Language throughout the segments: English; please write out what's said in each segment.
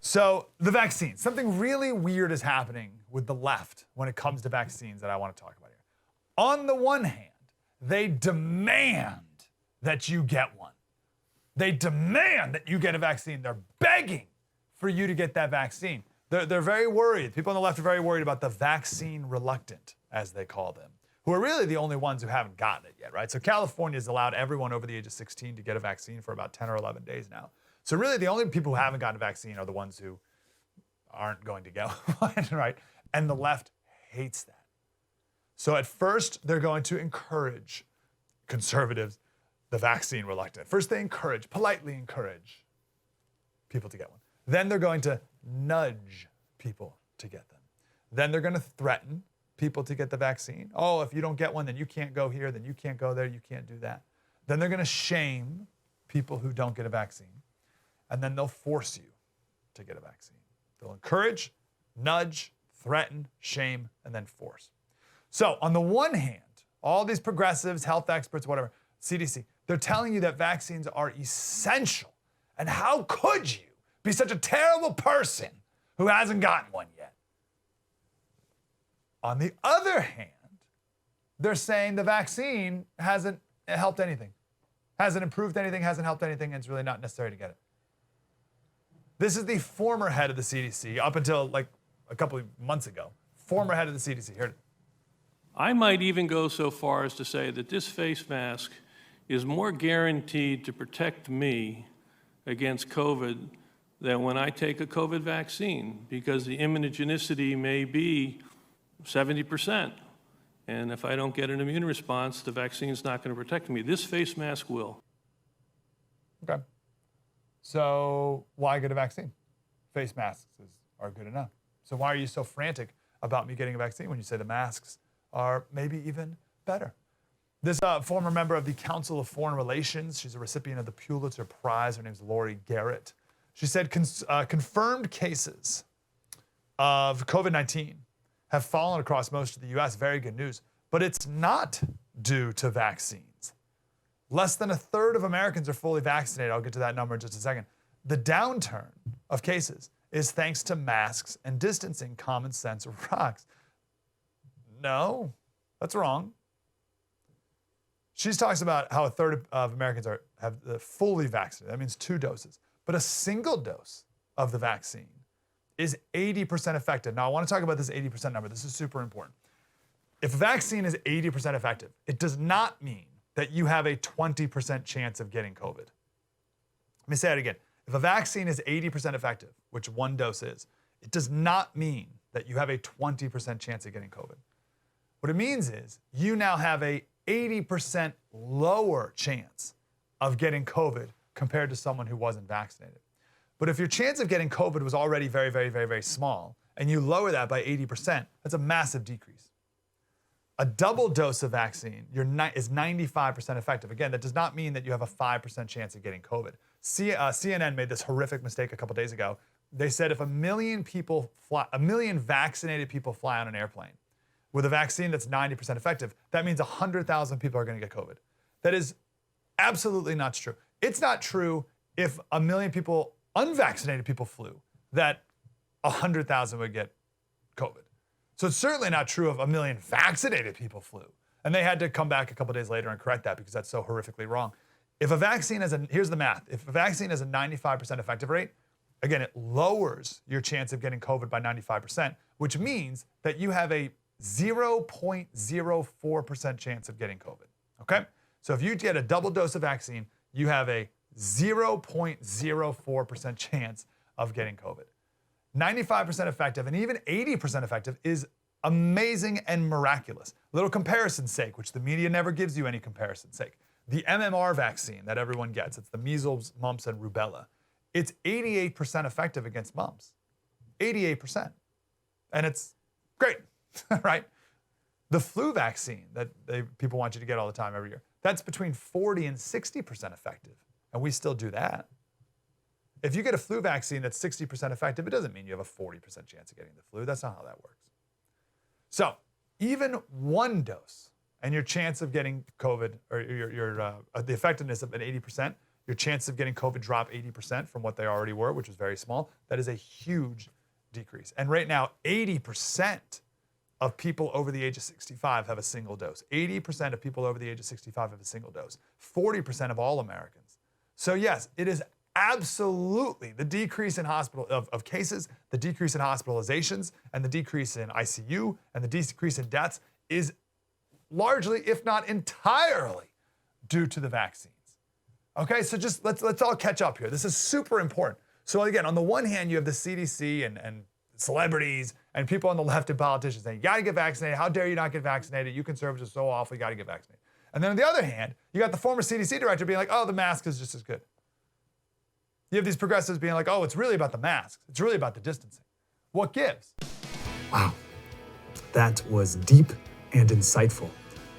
So the vaccine, something really weird is happening with the left when it comes to vaccines that I want to talk about here. On the one hand, they demand that you get one. They demand that you get a vaccine. They're begging for you to get that vaccine. They're very worried. People on the left are very worried about the vaccine reluctant, as they call them, who are really the only ones who haven't gotten it yet, right? So California has allowed everyone over the age of 16 to get a vaccine for about 10 or 11 days now. So really the only people who haven't gotten a vaccine are the ones who aren't going to get one, right? And the left hates that. So at first, they're going to encourage conservatives, the vaccine reluctant. First, they politely encourage people to get one. Then they're going to nudge people to get them. Then they're going to threaten people to get the vaccine. Oh, if you don't get one, then you can't go here, then you can't go there, you can't do that. Then they're going to shame people who don't get a vaccine. And then they'll force you to get a vaccine. They'll encourage, nudge, threaten, shame, and then force. So on the one hand, all these progressives, health experts, whatever, CDC, they're telling you that vaccines are essential. And how could you be such a terrible person who hasn't gotten one yet? On the other hand, they're saying the vaccine hasn't helped anything, hasn't improved anything, hasn't helped anything, and it's really not necessary to get it. This is the former head of the CDC, up until like a couple of months ago. Former head of the CDC. Heard it. I might even go so far as to say that this face mask is more guaranteed to protect me against COVID than when I take a COVID vaccine, because the immunogenicity may be 70%. And if I don't get an immune response, the vaccine's not going to protect me. This face mask will. Okay. So why get a vaccine? Face masks are good enough. So why are you so frantic about me getting a vaccine when you say the masks are maybe even better? This former member of the Council of Foreign Relations, she's a recipient of the Pulitzer Prize. Her name's Lori Garrett. She said confirmed cases of COVID-19 have fallen across most of the U.S. Very good news. But it's not due to vaccines. Less than a third of Americans are fully vaccinated. I'll get to that number in just a second. The downturn of cases is thanks to masks and distancing. Common sense rocks. No, that's wrong. She talks about how a third of Americans have fully vaccinated. That means 2 doses. But a single dose of the vaccine is 80% effective. Now, I want to talk about this 80% number. This is super important. If a vaccine is 80% effective, it does not mean that you have a 20% chance of getting COVID. Let me say it again. If a vaccine is 80% effective, which 1 dose is, it does not mean that you have a 20% chance of getting COVID. What it means is you now have a 80% lower chance of getting COVID compared to someone who wasn't vaccinated. But if your chance of getting COVID was already very, very, very, very small, and you lower that by 80%, that's a massive decrease. A double dose of vaccine is 95% effective. Again, that does not mean that you have a 5% chance of getting COVID. CNN made this horrific mistake a couple days ago. They said if a million vaccinated people fly on an airplane with a vaccine that's 90% effective, that means 100,000 people are going to get COVID. That is absolutely not true. It's not true if a million unvaccinated people flew, that 100,000 would get COVID. So it's certainly not true if a million vaccinated people flew. And they had to come back a couple days later and correct that because that's so horrifically wrong. If a vaccine here's the math. If a vaccine has a 95% effective rate, again, it lowers your chance of getting COVID by 95%, which means that you have a 0.04% chance of getting COVID, okay? So if you get a double dose of vaccine, you have a 0.04% chance of getting COVID. 95% effective and even 80% effective is amazing and miraculous. Little comparison's sake, which the media never gives you any comparison's sake. The MMR vaccine that everyone gets, it's the measles, mumps, and rubella. It's 88% effective against mumps. 88%. And it's great, right? The flu vaccine that people want you to get all the time every year, that's between 40 and 60% effective. And we still do that. If you get a flu vaccine that's 60% effective, it doesn't mean you have a 40% chance of getting the flu. That's not how that works. So even 1 dose and your chance of getting COVID, or the effectiveness of an 80%, your chances of getting COVID drop 80% from what they already were, which was very small. That is a huge decrease. And right now, 80% of people over the age of 65 have a single dose. 80% of people over the age of 65 have a single dose. 40% of all Americans. So yes, it is absolutely the decrease in of cases, the decrease in hospitalizations, and the decrease in ICU, and the decrease in deaths is largely, if not entirely, due to the vaccines. Okay, so just let's all catch up here. This is super important. So again, on the one hand, you have the CDC and celebrities and people on the left and politicians saying, you gotta get vaccinated. How dare you not get vaccinated? You conservatives are so awful, you gotta get vaccinated. And then on the other hand, you got the former CDC director being like, oh, the mask is just as good. You have these progressives being like, oh, it's really about the masks. It's really about the distancing. What gives? Wow, that was deep and insightful.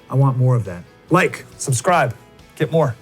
I want more of that. Like, subscribe, get more.